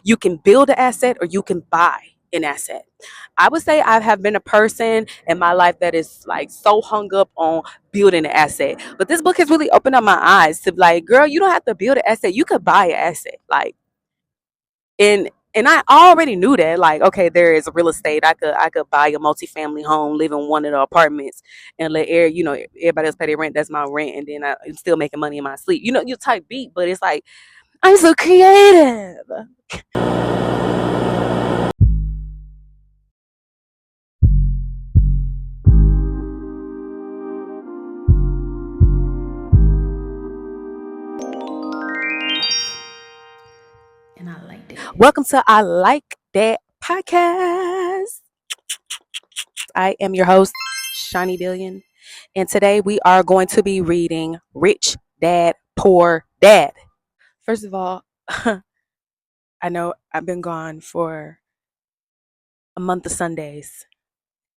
You can build an asset or you can buy an asset. I would say I have been a person in my life that is like so hung up on building an asset. But this book has really opened up my eyes to like, girl, you don't have to build an asset. You could buy an asset. Like, and I already knew that. Like, okay, there is real estate. I could buy a multifamily home, live in one of the apartments, and let everybody else pay their rent. That's my rent, and then I'm still making money in my sleep. You type beat, but it's like I'm so creative. And I liked it. Welcome to I Like That podcast. I am your host, Shawnee Billion, and today we are going to be reading Rich Dad Poor Dad. First of all, I know I've been gone for a month of Sundays,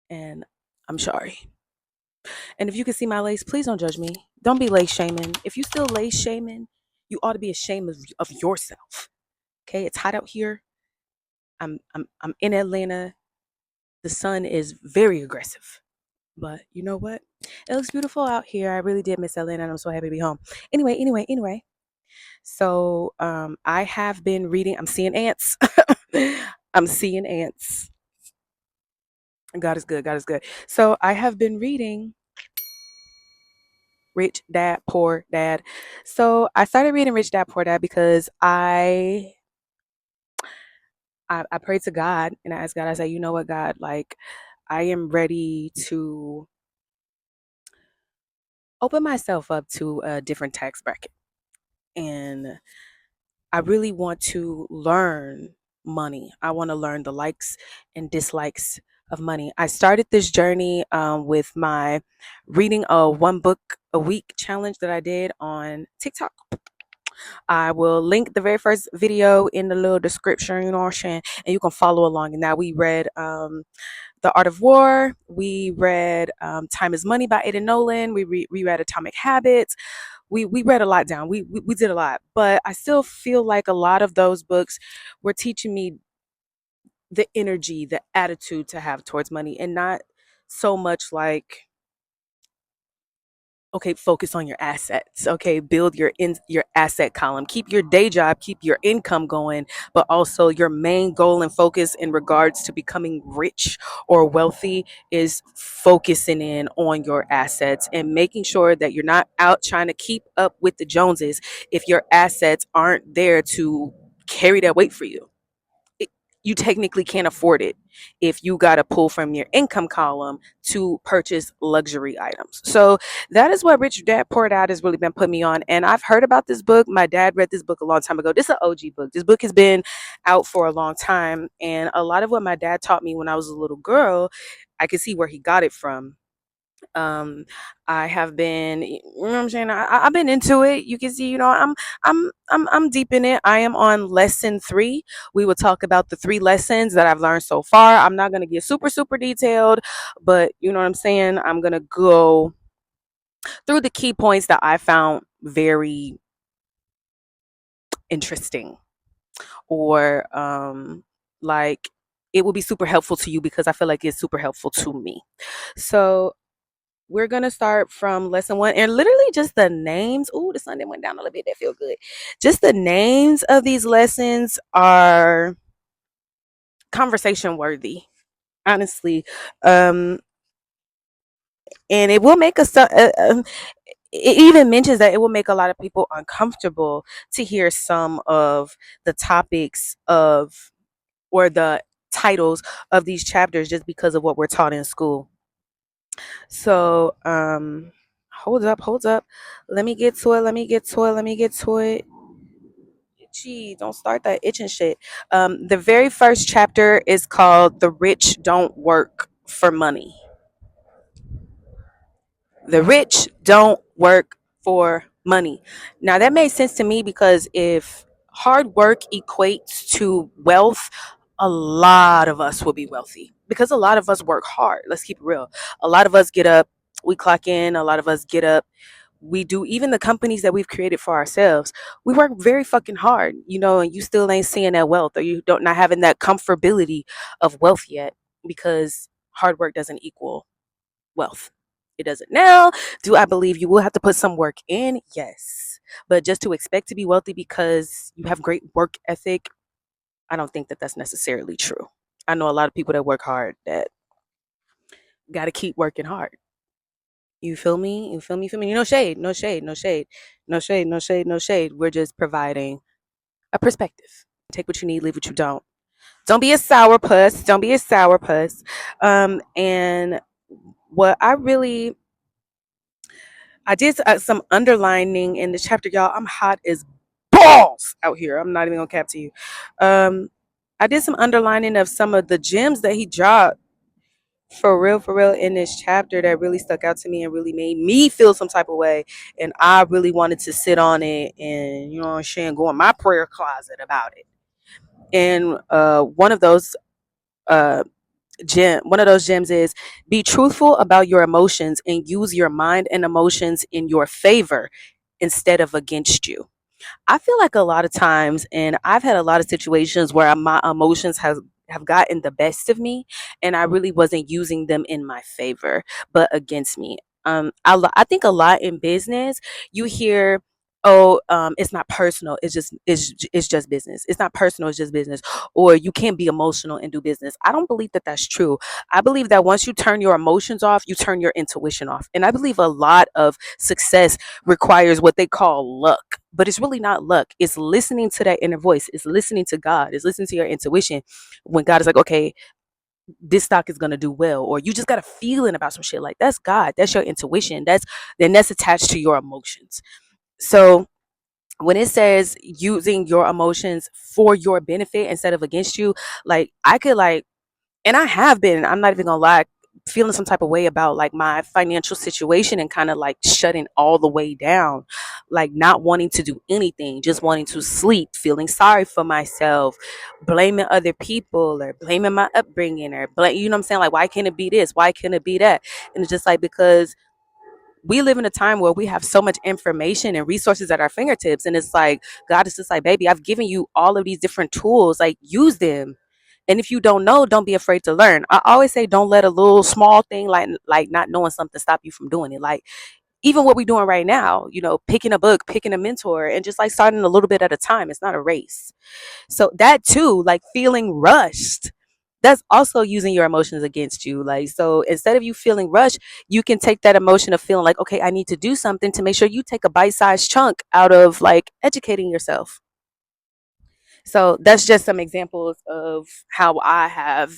and I'm sorry. And if you can see my lace, please don't judge me. Don't be lace shaming. If you still lace shaming, you ought to be ashamed of yourself. Okay, it's hot out here. I'm in Atlanta. The sun is very aggressive. But you know what? It looks beautiful out here. I really did miss Atlanta and I'm so happy to be home. Anyway. So I have been reading, I'm seeing ants. I'm seeing ants. God is good. God is good. So I have been reading Rich Dad Poor Dad. So I started reading Rich Dad Poor Dad because I prayed to God and I asked God, I said, you know what, God, like I am ready to open myself up to a different tax bracket. And I really want to learn money. I want to learn the likes and dislikes of money. I started this journey with my reading a one book a week challenge that I did on TikTok. I will link the very first video in the little description, you know what I'm saying? And you can follow along. And now we read The Art of War. We read Time is Money by Ada Nolan. We read Atomic Habits. We read a lot down. We did a lot. But I still feel like a lot of those books were teaching me the energy, the attitude to have towards money and not so much like okay, focus on your assets. Okay, build your asset column. Keep your day job, keep your income going, but also your main goal and focus in regards to becoming rich or wealthy is focusing in on your assets and making sure that you're not out trying to keep up with the Joneses if your assets aren't there to carry that weight for you. it- you technically can't afford it if you got to pull from your income column to purchase luxury items. So that is what Rich Dad Poor Dad has really been putting me on. And I've heard about this book. My dad read this book a long time ago. This is an OG book. This book has been out for a long time. And a lot of what my dad taught me when I was a little girl, I could see where he got it from. um I have been, you know what I'm saying, I've been into it. You can see, I'm deep in it. I am on lesson 3. We will talk about the 3 lessons that I've learned so far. I'm not going to get super detailed, but you know what I'm saying, I'm going to go through the key points that I found very interesting, or like it will be super helpful to you because I feel like it's super helpful to me. So we're gonna start from lesson 1, and literally just the names. Ooh, the sun went down a little bit. That feel good. Just the names of these lessons are conversation worthy, honestly. Um, and it will make us. It even mentions that it will make a lot of people uncomfortable to hear some of the topics of or the titles of these chapters just because of what we're taught in school. So, hold up. Let me get to it. Gee, don't start that itching shit. The very first chapter is called "The Rich Don't Work for Money." The rich don't work for money. Now that made sense to me because if hard work equates to wealth, a lot of us will be wealthy because a lot of us work hard. Let's keep it real. A lot of us get up, we clock in, a lot of us get up, we do, even the companies that we've created for ourselves, we work very fucking hard, and you still ain't seeing that wealth, or you don't not having that comfortability of wealth yet, because hard work doesn't equal wealth. It doesn't. Now, do I believe you will have to put some work in? Yes. But just to expect to be wealthy because you have great work ethic, I don't think that that's necessarily true. I know a lot of people that work hard that got to keep working hard. You feel me? You feel me? You feel me? No shade, no shade, no shade, no shade, no shade, no shade. We're just providing a perspective. Take what you need, leave what you don't. Don't be a sourpuss. Don't be a sourpuss. And what I did some underlining in the chapter, y'all. I'm hot as balls out here. I'm not even gonna cap to you. Um, I did some underlining of some of the gems that he dropped for real in this chapter that really stuck out to me and really made me feel some type of way. And I really wanted to sit on it and, you know what I'm saying, go in my prayer closet about it. And uh one of those gems is: be truthful about your emotions and use your mind and emotions in your favor instead of against you. I feel like a lot of times, and I've had a lot of situations where my emotions have gotten the best of me, and I really wasn't using them in my favor, but against me. I think a lot in business, you hear, "Oh, it's not personal. It's just business. It's not personal. It's just business." Or you can't be emotional and do business. I don't believe that that's true. I believe that once you turn your emotions off, you turn your intuition off, and I believe a lot of success requires what they call luck, but it's really not luck. It's listening to that inner voice. It's listening to God. It's listening to your intuition when God is like, okay, this stock is gonna do well, or you just got a feeling about some shit. Like, that's God. That's your intuition. That's attached to your emotions. So when it says using your emotions for your benefit instead of against you, like, I could, like, and I have been, I'm not even gonna lie, feeling some type of way about like my financial situation and kind of like shutting all the way down, like not wanting to do anything, just wanting to sleep, feeling sorry for myself, blaming other people or blaming my upbringing or you know what I'm saying? Like, why can't it be this? Why can't it be that? And it's just like, because we live in a time where we have so much information and resources at our fingertips. And it's like, God is just like, baby, I've given you all of these different tools, like, use them. And if you don't know, don't be afraid to learn. I always say, don't let a little small thing like not knowing something stop you from doing it. Like, even what we're doing right now, picking a book, picking a mentor, and just like starting a little bit at a time. It's not a race. So that too, like feeling rushed, that's also using your emotions against you. Like, so instead of you feeling rushed, you can take that emotion of feeling like, okay, I need to do something, to make sure you take a bite-sized chunk out of like educating yourself. So that's just some examples of how I have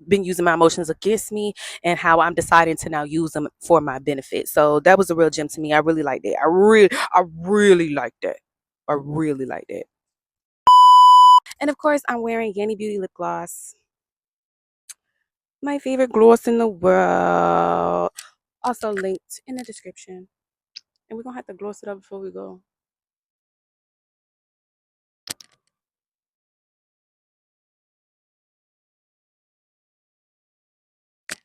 been using my emotions against me, and how I'm deciding to now use them for my benefit. So that was a real gem to me. I really liked it. I really liked it. I really liked it. And of course, I'm wearing Yanni Beauty lip gloss, my favorite gloss in the world. Also linked in the description. And we're gonna have to gloss it up before we go.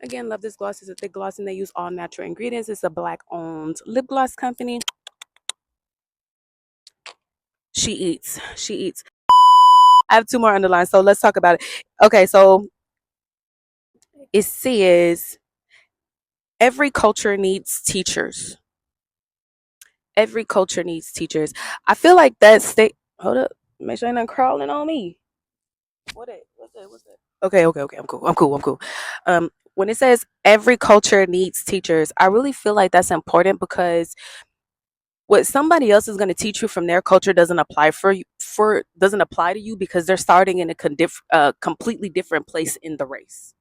Again, love this gloss. It's a thick gloss and they use all natural ingredients. It's a black owned lip gloss company. She eats. She eats. I have two more underlines, so let's talk about it. Okay, so it says every culture needs teachers. Every culture needs teachers. I feel like that state. Hold up. Make sure ain't nothing crawling on me. What it? What's that? What's that? Okay, okay, okay. I'm cool. I'm cool. I'm cool. When it says every culture needs teachers, I really feel like that's important, because what somebody else is going to teach you from their culture doesn't apply doesn't apply to you, because they're starting in a completely different place in the race.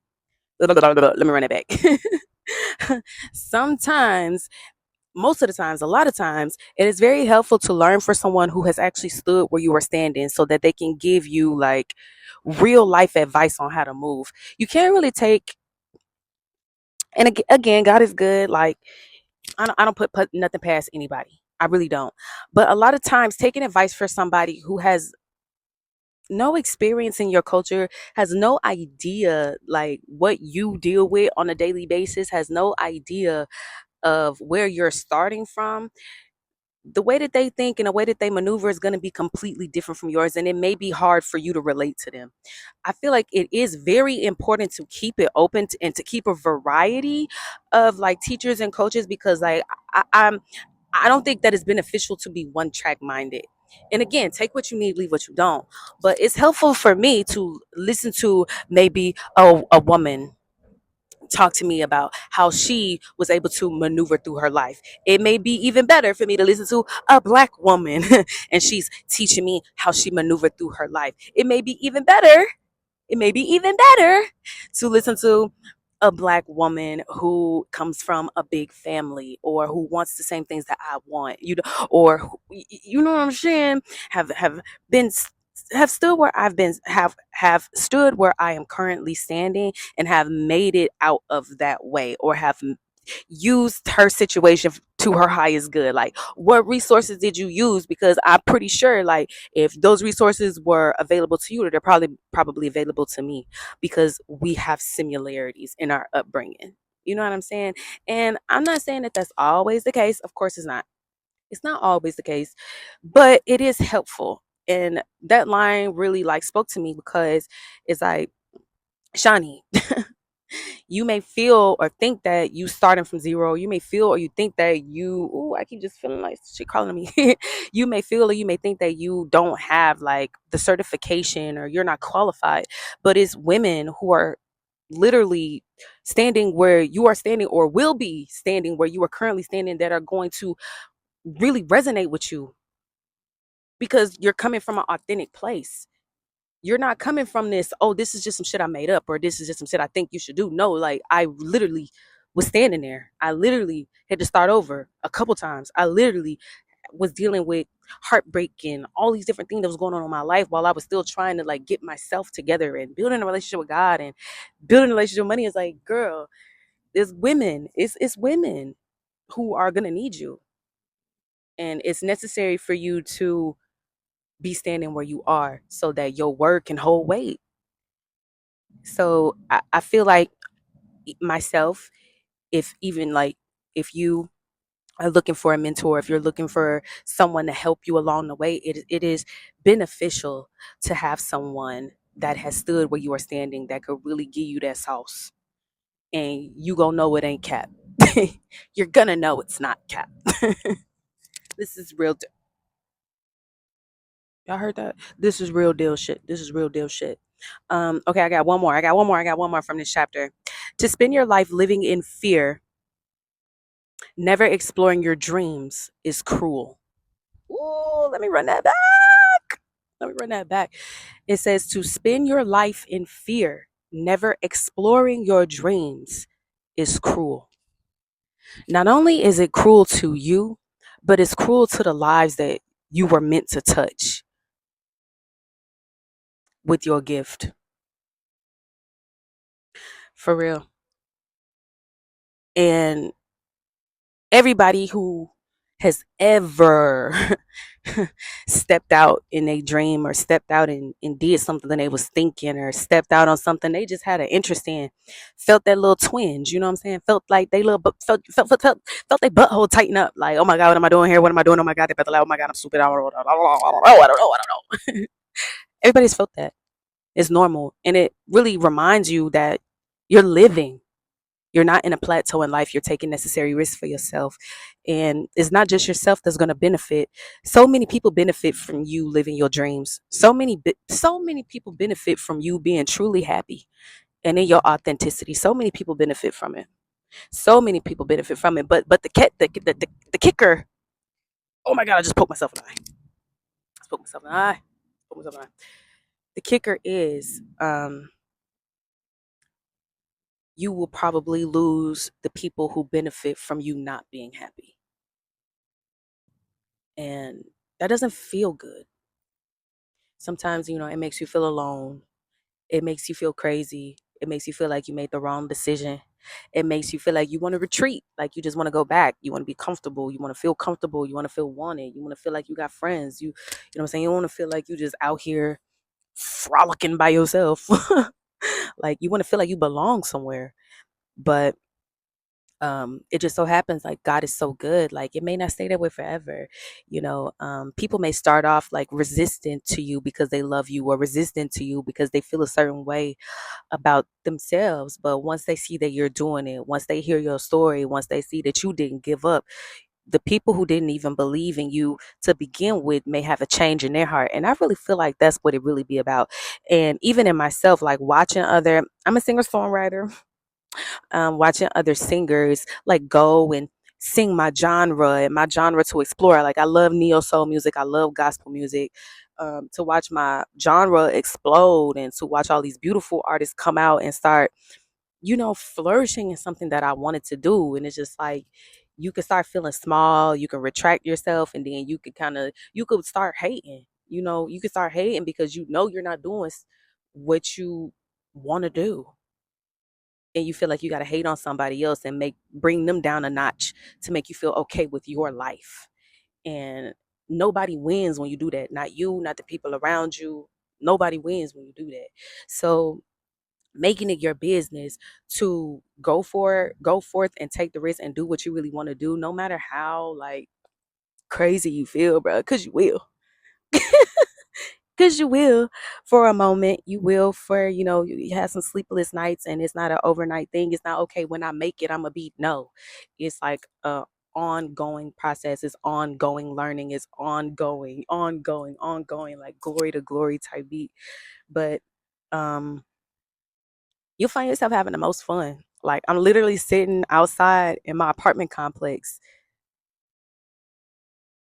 Let me run it back. Sometimes, most of the times, a lot of times, it is very helpful to learn for someone who has actually stood where you are standing, so that they can give you like real life advice on how to move. You can't really take, and again, God is good. Like, I don't put nothing past anybody. I really don't. But a lot of times, taking advice for somebody who has no experience in your culture, has no idea like what you deal with on a daily basis, has no idea of where you're starting from, the way that they think and the way that they maneuver is going to be completely different from yours, and it may be hard for you to relate to them. I feel like it is very important to keep it open and to keep a variety of like teachers and coaches, because like I don't think that it's beneficial to be one track minded. And again, take what you need, leave what you don't. But it's helpful for me to listen to maybe a woman talk to me about how she was able to maneuver through her life. It may be even better for me to listen to a black woman and she's teaching me how she maneuvered through her life. It may be even better to listen to a black woman who comes from a big family or who wants the same things that I want, or you know what I'm saying, have been have stood where I've been, have stood where I am currently standing, and have made it out of that way, or have used her situation to her highest good. Like, what resources did you use? Because I'm pretty sure, like, if those resources were available to you, they're probably available to me, because we have similarities in our upbringing. You know what I'm saying? And I'm not saying that that's always the case. Of course, it's not. It's not always the case, but it is helpful. And that line really like spoke to me, because it's like, Shawnee, you may feel or think that you starting from zero. You may feel or you think that you, oh, I keep just feeling like she calling me. You may feel or you may think that you don't have like the certification or you're not qualified. But it's women who are literally standing where you are standing, or will be standing where you are currently standing, that are going to really resonate with you, because you're coming from an authentic place. You're not coming from this, oh, this is just some shit I made up, or this is just some shit I think you should do. No, like, I literally was standing there. I literally had to start over a couple times. I literally was dealing with heartbreak and all these different things that was going on in my life, while I was still trying to like get myself together and building a relationship with God and building a relationship with money. Is like, girl, it's women who are gonna need you. And it's necessary for you to be standing where you are so that your word can hold weight. So I feel like myself, if even like, if you are looking for a mentor, if you're looking for someone to help you along the way, it is beneficial to have someone that has stood where you are standing, that could really give you that sauce. And you gonna know it ain't cap. You're gonna know it's not cap. This is real. Y'all heard that? This is real deal shit. This is real deal shit. Okay, I got one more. I got one more from this chapter. To spend your life living in fear, never exploring your dreams, is cruel. Ooh, let me run that back. Let me run that back. It says to spend your life in fear, never exploring your dreams, is cruel. Not only is it cruel to you, but it's cruel to the lives that you were meant to touch with your gift. For real. And everybody who has ever stepped out in a dream, or stepped out and did something that they was thinking, or stepped out on something they just had an interest in, felt that little twinge, you know what I'm saying? Felt like they little felt their butthole tighten up, like, oh my god, what am I doing here? What am I doing? Oh my god, they better, oh my god, I'm stupid. I don't know. Everybody's felt that. It's normal. And it really reminds you that you're living. You're not in a plateau in life. You're taking necessary risks for yourself. And it's not just yourself that's going to benefit. So many people benefit from you living your dreams. So many people benefit from you being truly happy and in your authenticity. So many people benefit from it. So many people benefit from it. But the kicker, oh my god, I just poked myself in the eye. Just poked myself in the eye. Poked myself in the eye. The kicker is you will probably lose the people who benefit from you not being happy. And that doesn't feel good. Sometimes, it makes you feel alone. It makes you feel crazy. It makes you feel like you made the wrong decision. It makes you feel like you want to retreat, like you just want to go back. You want to be comfortable. You want to feel comfortable. You want to feel wanted. You want to feel like you got friends. You know what I'm saying? You want to feel like you just out here frolicking by yourself. Like, you want to feel like you belong somewhere. But It just so happens like God is so good, like it may not stay that way forever. People may start off like resistant to you because they love you, or resistant to you because they feel a certain way about themselves. But once they see that you're doing it, once they hear your story, once they see that you didn't give up, the people who didn't even believe in you to begin with may have a change in their heart. And I really feel like that's what it really be about. And even in myself, like watching other, I'm a singer songwriter, watching other singers like go and sing my genre and my genre to explore. Like I love neo soul music, I love gospel music. To watch my genre explode and to watch all these beautiful artists come out and start, flourishing in something that I wanted to do. And it's just like you could start feeling small, you can retract yourself, and then you could start hating. You could start hating because you're not doing what you want to do, and you feel like you got to hate on somebody else and bring them down a notch to make you feel okay with your life. And nobody wins when you do that. Not you, not the people around you. Nobody wins when you do that. So making it your business to go forth and take the risk and do what you really want to do, no matter how like crazy you feel, bro, because you will. Because you will for a moment, you will for, you have some sleepless nights, and it's not an overnight thing. It's not okay when I make it I'm gonna be, no. It's like a ongoing process. It's ongoing learning. It's ongoing, like glory to glory type beat. But um you'll find yourself having the most fun. Like I'm literally sitting outside in my apartment complex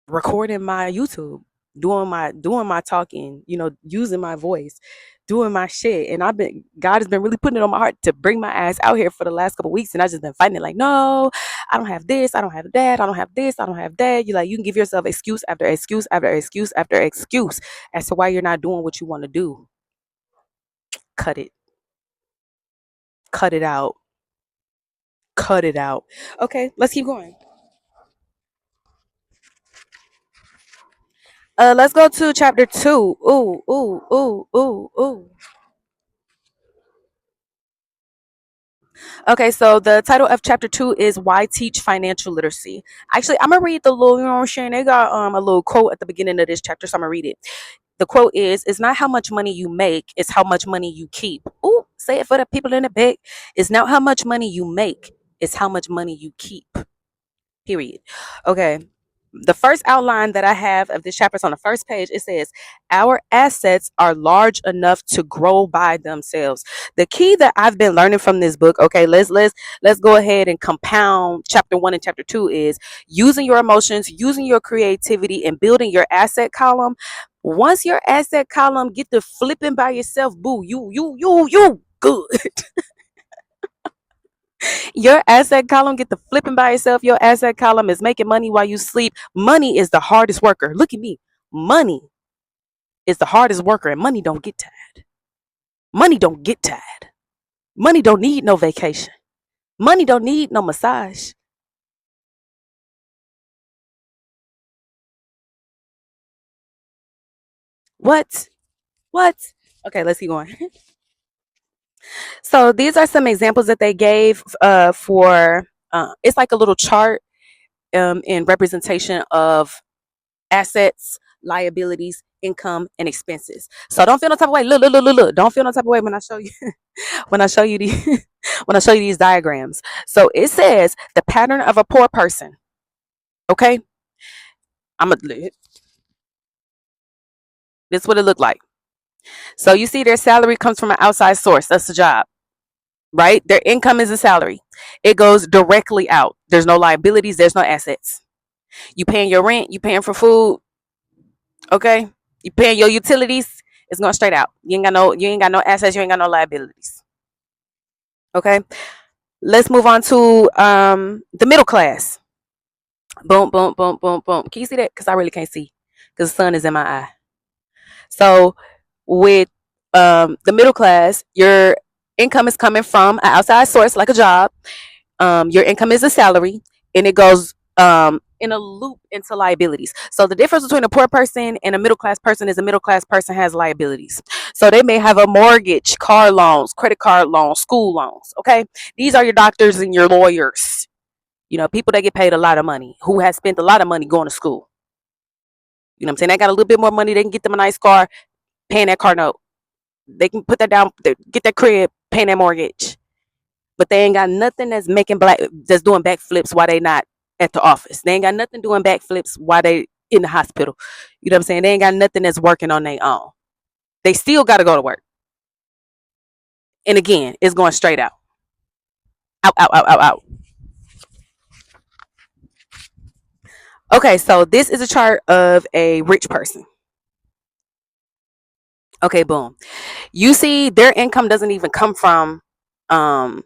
recording my YouTube, doing my talking, using my voice, doing my shit. And God has been really putting it on my heart to bring my ass out here for the last couple of weeks. And I just been fighting it like, no, I don't have this, I don't have that, I don't have this, I don't have that. You can give yourself excuse after excuse after excuse after excuse as to why you're not doing what you want to do. Cut it. Cut it out. Cut it out. Okay, let's keep going. Let's go to chapter 2. Ooh, ooh, ooh, ooh, ooh. Okay, so the title of chapter 2 is Why Teach Financial Literacy. Actually, I'm gonna read the little, you know what I'm saying? They got a little quote at the beginning of this chapter, so I'm gonna read it. The quote is, "It's not how much money you make, it's how much money you keep." Ooh, say it for the people in the back. It's not how much money you make, it's how much money you keep. Period. Okay. The first outline that I have of this chapter is on the first page. It says, "Our assets are large enough to grow by themselves." The key that I've been learning from this book, okay, let's go ahead and compound chapter 1 and chapter 2, is using your emotions, using your creativity, and building your asset column. Once your asset column get to flipping by yourself, boo, you good. Your asset column get to flipping by itself. Your asset column is making money while you sleep. Money is the hardest worker. Look at me. Money is the hardest worker, and money don't get tired. Money don't get tired. Money don't need no vacation. Money don't need no massage. What? What? Okay, let's keep going. So these are some examples that they gave for. It's like a little chart in representation of assets, liabilities, income, and expenses. So don't feel no type of way. Look. Don't feel no type of way when I show you when I show you the when I show you these diagrams. So it says the pattern of a poor person. Okay, I'm gonna. This is what it looked like. So you see, their salary comes from an outside source. That's the job, right? Their income is a salary. It goes directly out. There's no liabilities. There's no assets. You paying your rent. You paying for food. Okay, you paying your utilities. It's going straight out. You ain't got no assets. You ain't got no liabilities. Okay, let's move on to the middle class. Boom, boom, boom, boom, boom. Can you see that? Because I really can't see because the sun is in my eye. So with the middle class, your income is coming from an outside source like a job. Your income is a salary, and it goes in a loop into liabilities. So the difference between a poor person and a middle class person is a middle class person has liabilities. So they may have a mortgage, car loans, credit card loans, school loans. Okay, these are your doctors and your lawyers. People that get paid a lot of money, who has spent a lot of money going to school. You know what I'm saying? They got a little bit more money. They can get them a nice car, paying that car note. They can put that down, get that crib, paying that mortgage. But they ain't got nothing that's doing backflips while they not at the office. They ain't got nothing doing backflips while they in the hospital. You know what I'm saying? They ain't got nothing that's working on their own. They still got to go to work. And again, it's going straight out. Out, out, out, out, out. Okay, so this is a chart of a rich person. Okay, boom. You see, their income doesn't even come from, um,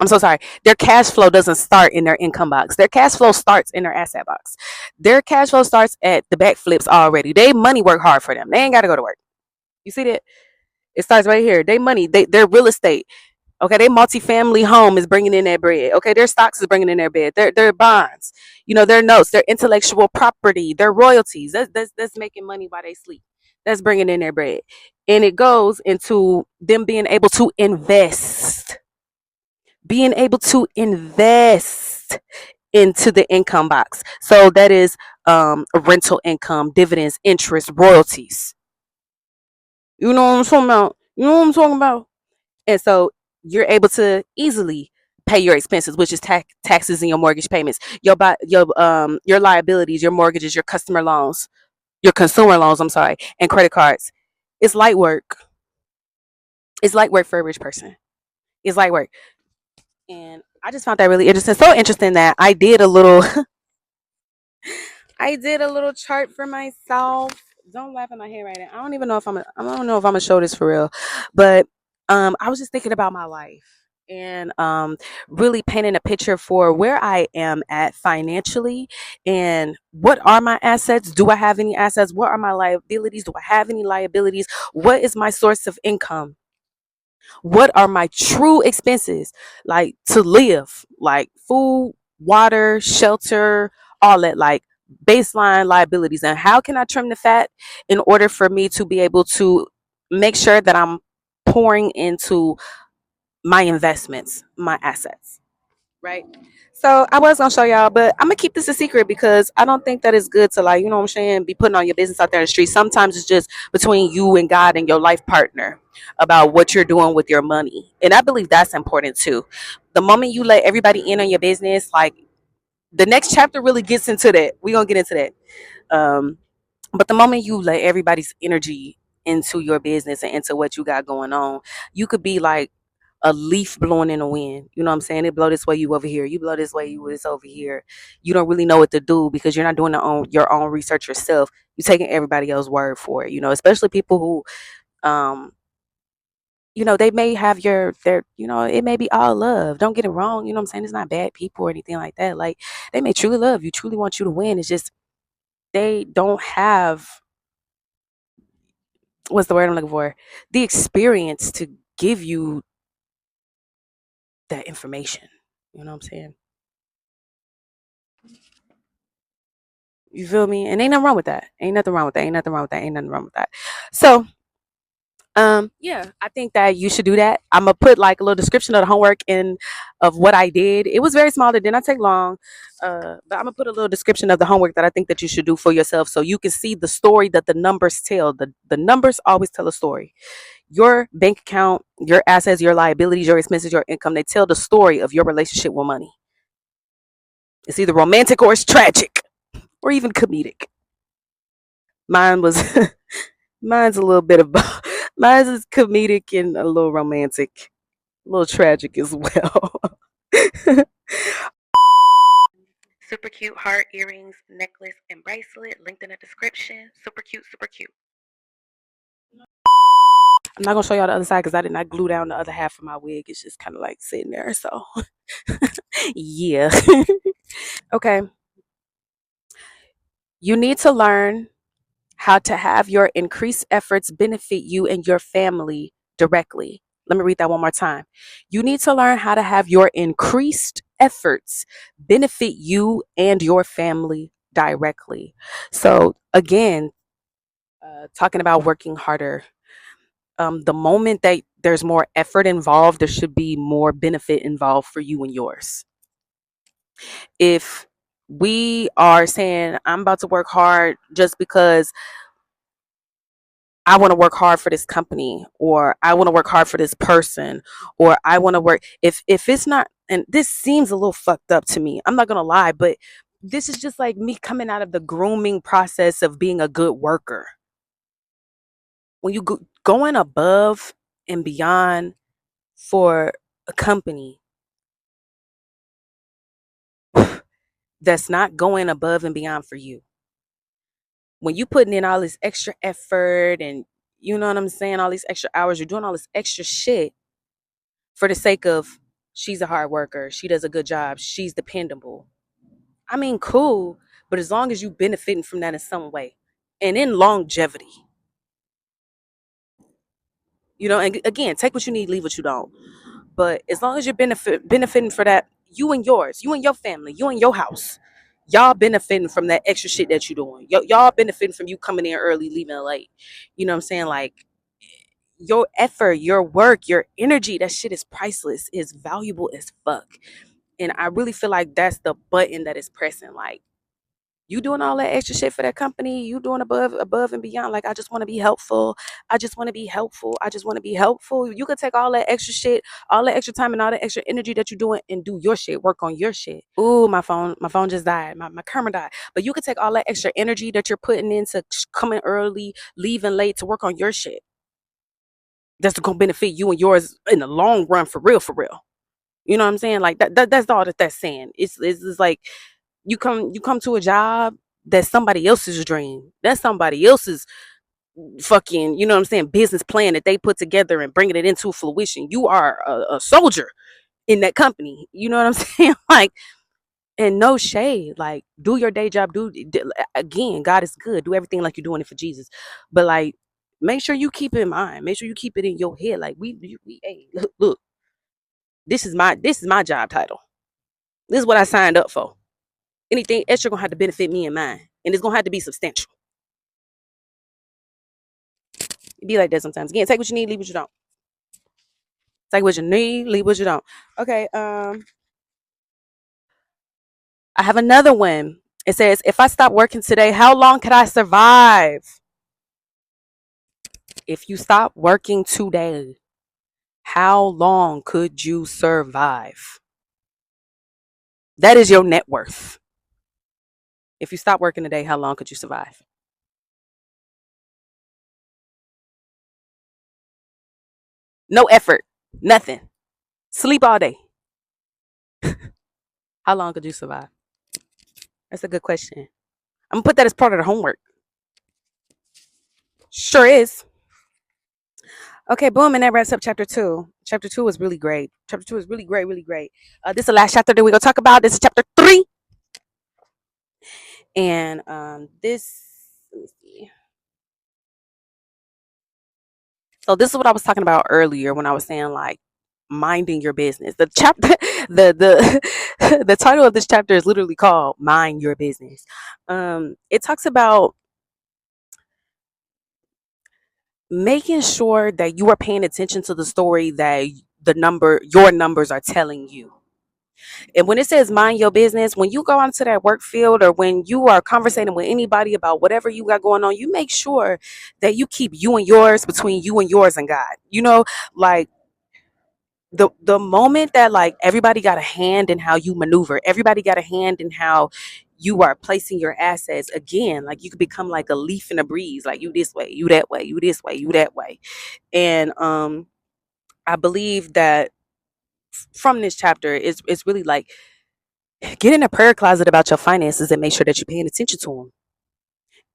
I'm so sorry. Their cash flow doesn't start in their income box. Their cash flow starts in their asset box. Their cash flow starts at the backflips already. They money work hard for them. They ain't got to go to work. You see that? It starts right here. They money, their real estate. Okay, their multifamily home is bringing in their bread. Okay, their stocks is bringing in their bread. Their bonds, their notes, their intellectual property, their royalties. That's making money while they sleep. That's bringing in their bread, and it goes into them being able to invest into the income box. So that is rental income, dividends, interest, royalties. You know what I'm talking about? You know what I'm talking about? And so you're able to easily pay your expenses, which is taxes and your mortgage payments, your liabilities, your mortgages, your customer loans, your consumer loans. I'm sorry, and credit cards. It's light work. It's light work for a rich person. It's light work, and I just found that really interesting. So interesting that I did a little chart for myself. Don't laugh at my handwriting. I don't know if I'm gonna show this for real, but I was just thinking about my life and really painting a picture for where I am at financially and what are my assets? Do I have any assets? What are my liabilities? Do I have any liabilities? What is my source of income? What are my true expenses, like to live, like food, water, shelter, all that, like baseline liabilities, and how can I trim the fat in order for me to be able to make sure that I'm pouring into my investments, my assets, right? So I was gonna show y'all, but I'm gonna keep this a secret because I don't think that it's good to, like, what I'm saying, be putting all your business out there in the street. Sometimes it's just between you and God and your life partner about what you're doing with your money. And I believe that's important too. The moment you let everybody in on your business, like the next chapter really gets into that. We're gonna get into that. Um, but the moment you let everybody's energy into your business and into what you got going on, you could be like a leaf blowing in the wind. You know what I'm saying? It blow this way, you over here. You blow this way, you this over here. You don't really know what to do because you're not doing your own research yourself. You're taking everybody else's word for it. Especially people who, they may have it may be all love. Don't get it wrong. You know what I'm saying? It's not bad people or anything like that. Like, they may truly love you, truly want you to win. It's just they don't have, what's the word I'm looking for? The experience to give you that information. You know what I'm saying? You feel me? And ain't nothing wrong with that. Ain't nothing wrong with that. Ain't nothing wrong with that. Ain't nothing wrong with that. So, yeah, I think that you should do that. I'm gonna put like a little description of the homework and of what I did. It was very small. It did not take long. But I'm gonna put a little description of the homework that I think that you should do for yourself, so you can see the story that the numbers tell. The numbers always tell a story. Your bank account, your assets, your liabilities, your expenses, your income, they tell the story of your relationship with money. It's either romantic or it's tragic or even comedic. Mine was mine's a little bit of both. Mine's is comedic and a little romantic, a little tragic as well. Super cute heart earrings, necklace, and bracelet. Linked in the description. Super cute, super cute. I'm not gonna show y'all the other side because I did not glue down the other half of my wig. It's just kind of like sitting there. So, yeah. Okay. You need to learn how to have your increased efforts benefit you and your family directly. Let me read that one more time. You need to learn how to have your increased efforts benefit you and your family directly. So, again, talking about working harder, the moment that there's more effort involved, there should be more benefit involved for you and yours. If we are saying, I'm about to work hard just because I want to work hard for this company, or I want to work hard for this person, or I want to work, if it's not, and this seems a little fucked up to me, I'm not going to lie, but this is just like me coming out of the grooming process of being a good worker. When you going above and beyond for a company that's not going above and beyond for you, when you putting in all this extra effort and, you know what I'm saying, all these extra hours, you're doing all this extra shit for the sake of, she's a hard worker, she does a good job, she's dependable. I mean, cool, but as long as you benefiting from that in some way and in longevity, and again, take what you need, leave what you don't. But as long as you're benefiting for that, you and yours, you and your family, you and your house, y'all benefiting from that extra shit that you're doing. Y'all benefiting from you coming in early, leaving late. You know what I'm saying? Like, your effort, your work, your energy, that shit is priceless, is valuable as fuck. And I really feel like that's the button that is pressing. Like, you doing all that extra shit for that company, you doing above and beyond. Like, I just want to be helpful. I just want to be helpful. I just want to be helpful. You could take all that extra shit, all that extra time and all that extra energy that you're doing and do your shit, work on your shit. Ooh, my phone just died. My camera died. But you could take all that extra energy that you're putting into coming early, leaving late to work on your shit. That's gonna benefit you and yours in the long run, for real, for real. You know what I'm saying? Like, that's all that's saying. It's like, you come to a job that's somebody else's dream. That's somebody else's fucking, you know what I'm saying, business plan that they put together and bringing it into fruition. You are a soldier in that company. You know what I'm saying? Like, and no shade. Like, do your day job. Again, God is good. Do everything like you're doing it for Jesus. But like, make sure you keep it in mind. Make sure you keep it in your head. Like, hey, look, this is my job title. This is what I signed up for. Anything extra gonna have to benefit me and mine, and it's gonna have to be substantial. It be like that sometimes. Again, take what you need, leave what you don't. Take what you need, leave what you don't. Okay. I have another one. It says, if I stop working today, how long could I survive? If you stop working today, how long could you survive? That is your net worth. If you stop working today, how long could you survive? No effort, nothing. Sleep all day. How long could you survive? That's a good question. I'm gonna put that as part of the homework. Sure is. Okay, boom, and that wraps up chapter two. Chapter two was really great. Chapter two is really great, really great. This is the last chapter that we're gonna talk about. This is chapter three, and this. Let me see. So this is what I was talking about earlier when I was saying, like, minding your business. The chapter, the the title of this chapter is literally called "Mind Your Business." It talks about making sure that you are paying attention to the story that your numbers are telling you. And when it says mind your business, when you go onto that work field, or when you are conversating with anybody about whatever you got going on, you make sure that you keep you and yours between you and yours and God. Like, the moment that, like, everybody got a hand in how you maneuver, everybody got a hand in how you are placing your assets, again, like, you could become like a leaf in a breeze, like, you this way, you that way, you this way, you that way. And I believe that from this chapter it's really like, get in a prayer closet about your finances and make sure that you're paying attention to them.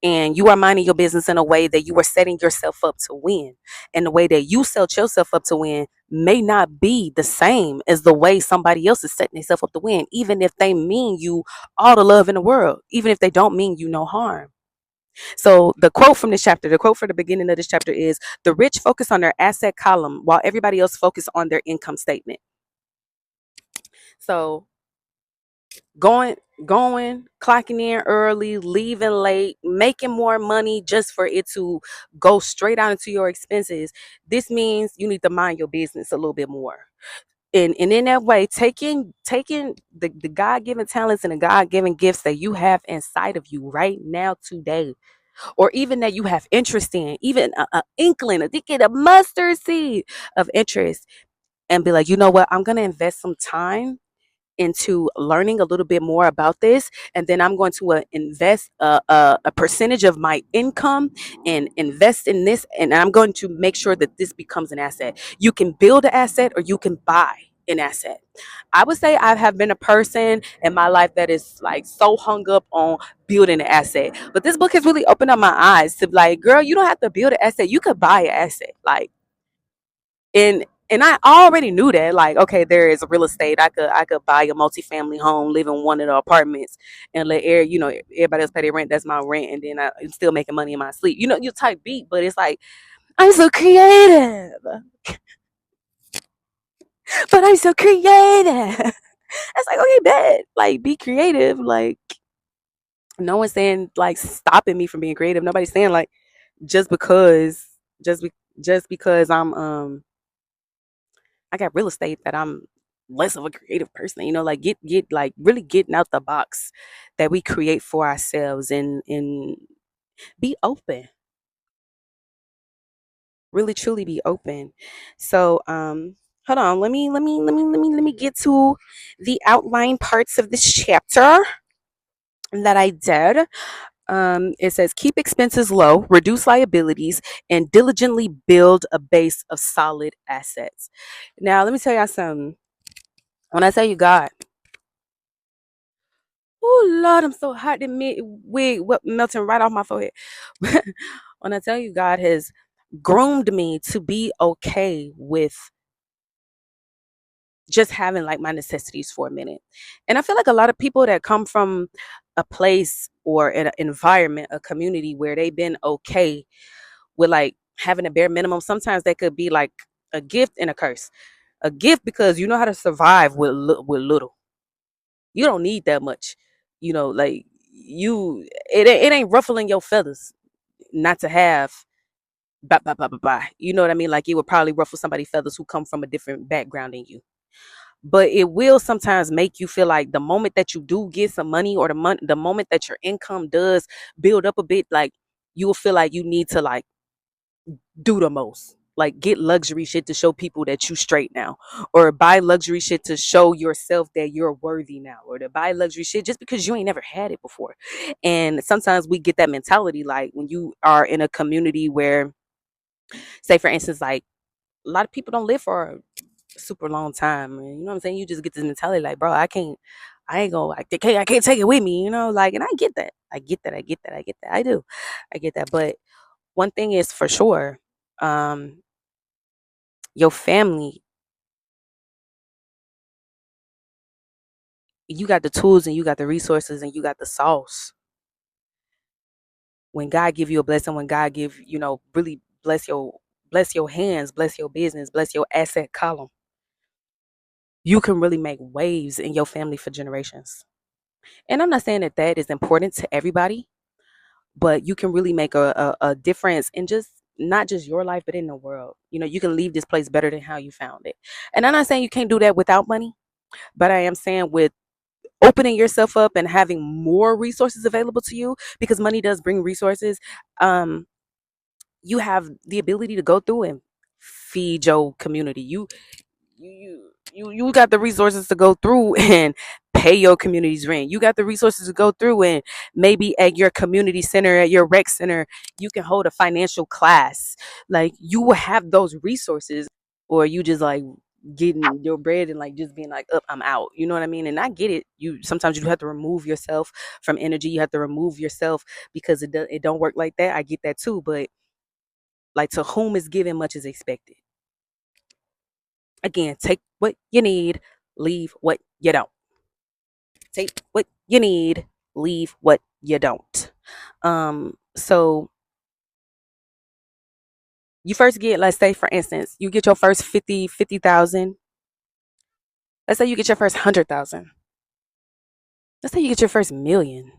And you are minding your business in a way that you are setting yourself up to win. And the way that you set yourself up to win may not be the same as the way somebody else is setting themselves up to win, even if they mean you all the love in the world, even if they don't mean you no harm. So the quote from this chapter, the quote for the beginning of this chapter is, the rich focus on their asset column while everybody else focus on their income statement. So going clocking in early, leaving late, making more money just for it to go straight out into your expenses, this means you need to mind your business a little bit more. And in that way, taking the God-given talents and the God-given gifts that you have inside of you right now today, or even that you have interest in, even a inkling, a mustard seed of interest, and be like, you know what, I'm gonna invest some time into learning a little bit more about this, and then I'm going to invest a percentage of my income and invest in this, and I'm going to make sure that this becomes an asset. You can build an asset or you can buy an asset. I would say I have been a person in my life that is like so hung up on building an asset, but this book has really opened up my eyes to like, girl, you don't have to build an asset, you could buy an asset. Like, and I already knew that, like, okay, there is real estate. I could buy a multifamily home, live in one of the apartments, and let everybody else pay their rent. That's my rent, and then I'm still making money in my sleep. You type beat, but it's like, I'm so creative, but I'm so creative. It's like, okay, bet, like, be creative. Like, no one's saying like stopping me from being creative. Nobody's saying like just because just be, just because I got real estate that I'm less of a creative person. Like, get like really getting out the box that we create for ourselves, and be open. Really truly be open. So hold on, let me get to the outline parts of this chapter that I did. It says keep expenses low, reduce liabilities, and diligently build a base of solid assets. Now, let me tell y'all something. When I tell you God, oh Lord, I'm so hot. The wig what melting right off my forehead. When I tell you God has groomed me to be okay with just having like my necessities for a minute. And I feel like a lot of people that come from a place or an environment, a community where they've been okay with like having a bare minimum, sometimes that could be like a gift and a curse. A gift because you know how to survive with little. You don't need that much. Like, it ain't ruffling your feathers not to have blah, blah, blah, blah, blah. You know what I mean? Like, it would probably ruffle somebody's feathers who come from a different background than you. But it will sometimes make you feel like the moment that you do get some money, or the moment that your income does build up a bit, like, you will feel like you need to like do the most. Like, get luxury shit to show people that you straight now, or buy luxury shit to show yourself that you're worthy now, or to buy luxury shit just because you ain't never had it before. And sometimes we get that mentality, like when you are in a community where, say for instance, like, a lot of people don't live for a super long time. And you know what I'm saying? You just get this mentality like, bro, I ain't gonna like, I can't take it with me, like, and I get that. I do. I get that. But one thing is for sure, um, your family, you got the tools and you got the resources and you got the sauce. When God give you a blessing, when God give, really bless your hands, bless your business, bless your asset column, you can really make waves in your family for generations. And I'm not saying that that is important to everybody, but you can really make a difference in just not just your life, but in the world. You can leave this place better than how you found it. And I'm not saying you can't do that without money, but I am saying with opening yourself up and having more resources available to you, because money does bring resources. um you have the ability to go through and feed your community. You got the resources to go through and pay your community's rent. You got the resources to go through and maybe at your community center, at your rec center, you can hold a financial class. Like, you will have those resources. Or you just like getting your bread and like just being like, up, I'm out. You know what I mean? And I get it. You sometimes you have to remove yourself from energy. You have to remove yourself because it don't work like that. I get that too. But like, to whom is given, much is expected. Again, take what you need, leave what you don't. Take what you need, leave what you don't. So you first get, let's say for instance, you get your first 50,000. Let's say you get your first 100,000. Let's say you get your first million.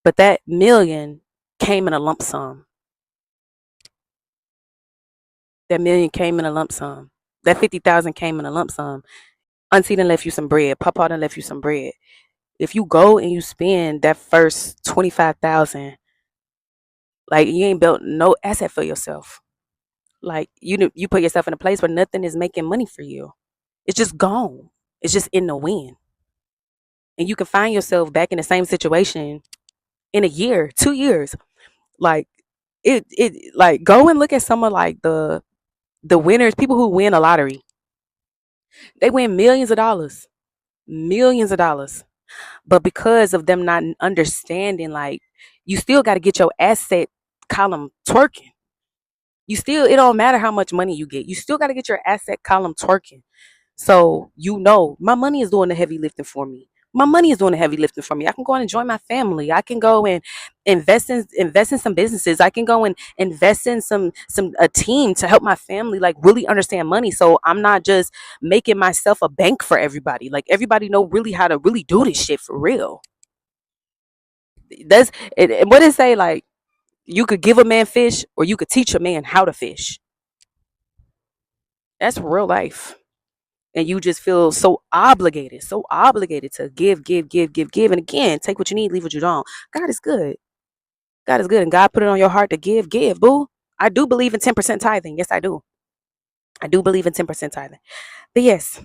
But that million came in a lump sum. That million came in a lump sum. That 50,000 came in a lump sum. Auntie done left you some bread. Papa done left you some bread. If you go and you spend that first 25,000, like you ain't built no asset for yourself. Like you put yourself in a place where nothing is making money for you. It's just gone. It's just in the wind. And you can find yourself back in the same situation in a year, 2 years. Like it like go and look at some of like the winners, people who win a lottery. They win millions of dollars. Millions of dollars. But because of them not understanding, like you still got to get your asset column twerking. You still, it don't matter how much money you get. You still got to get your asset column twerking. So my money is doing the heavy lifting for me. My money is doing the heavy lifting for me. I can go and enjoy my family. I can go and invest in some businesses. I can go and invest in some a team to help my family like really understand money. So I'm not just making myself a bank for everybody. Like everybody know really how to really do this shit for real. That's it. What it say? Like you could give a man fish, or you could teach a man how to fish. That's real life. And you just feel so obligated to give. And again, take what you need, leave what you don't. God is good. God is good. And God put it on your heart to give, boo. I do believe in 10% tithing. Yes, I do. I do believe in 10% tithing. But yes,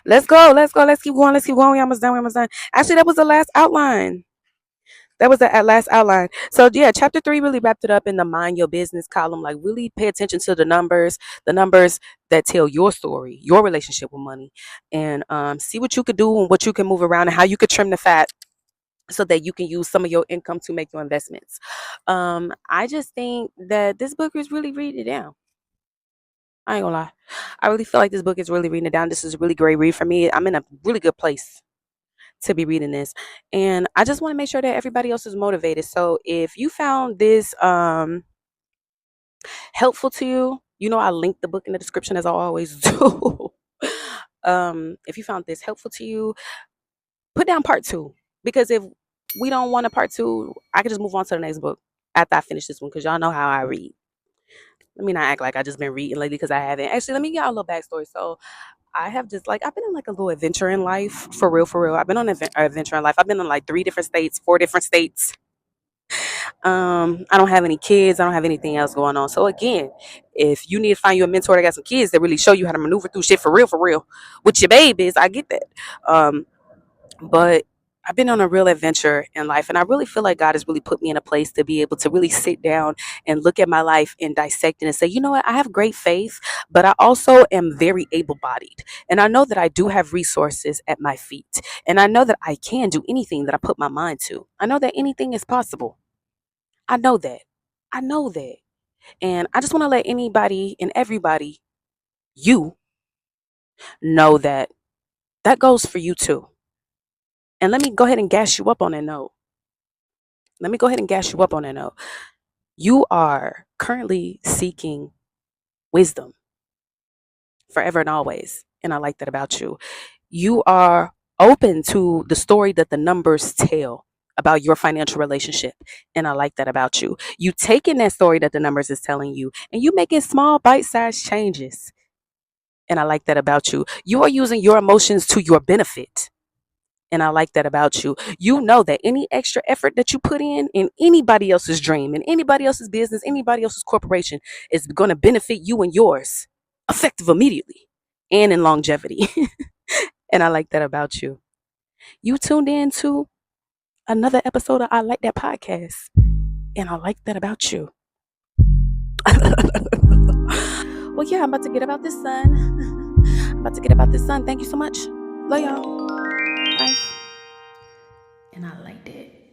let's go. Let's go. Let's keep going. Let's keep going. We almost done. We almost done. Actually, that was the last outline. That was the last outline. So yeah, chapter 3 really wrapped it up in the mind your business column. Like really pay attention to the numbers that tell your story, your relationship with money, and see what you could do and what you can move around and how you could trim the fat so that you can use some of your income to make your investments. I just think that this book is really reading it down. I ain't gonna lie. I really feel like this book is really reading it down. This is a really great read for me. I'm in a really good place to be reading this, and I just want to make sure that everybody else is motivated. So if you found this helpful to you, I link the book in the description as I always do. If you found this helpful to you, put down part 2, because if we don't want a part 2, I can just move on to the next book after I finish this one, because y'all know how I read. Let me not act like I just been reading lately, because I haven't. Actually, let me get y'all a little backstory. So I have just like I've been on like a little adventure in life, for real, for real. I've been on an adventure in life. I've been in like 3 different states, 4 different states. I don't have any kids. I don't have anything else going on. So again, if you need to find you a mentor that got some kids that really show you how to maneuver through shit for real, with your babies, I get that. But I've been on a real adventure in life, and I really feel like God has really put me in a place to be able to really sit down and look at my life and dissect it and say, you know what, I have great faith, but I also am very able bodied. And I know that I do have resources at my feet. And I know that I can do anything that I put my mind to. I know that anything is possible. I know that. I know that. And I just want to let anybody and everybody, you, know that that goes for you too. And let me go ahead and gas you up on that note. Let me go ahead and gas you up on that note. You are currently seeking wisdom forever and always. And I like that about you. You are open to the story that the numbers tell about your financial relationship. And I like that about you. You taking that story that the numbers is telling you and you making small bite-sized changes. And I like that about you. You are using your emotions to your benefit. And I like that about you. You know that any extra effort that you put in anybody else's dream, in anybody else's business, anybody else's corporation is going to benefit you and yours effective immediately and in longevity. And I like that about you. You tuned in to another episode of I Like That podcast. And I like that about you. Well, yeah, I'm about to get about this sun. I'm about to get about this sun. Thank you so much. Love y'all. Bye. And I liked it.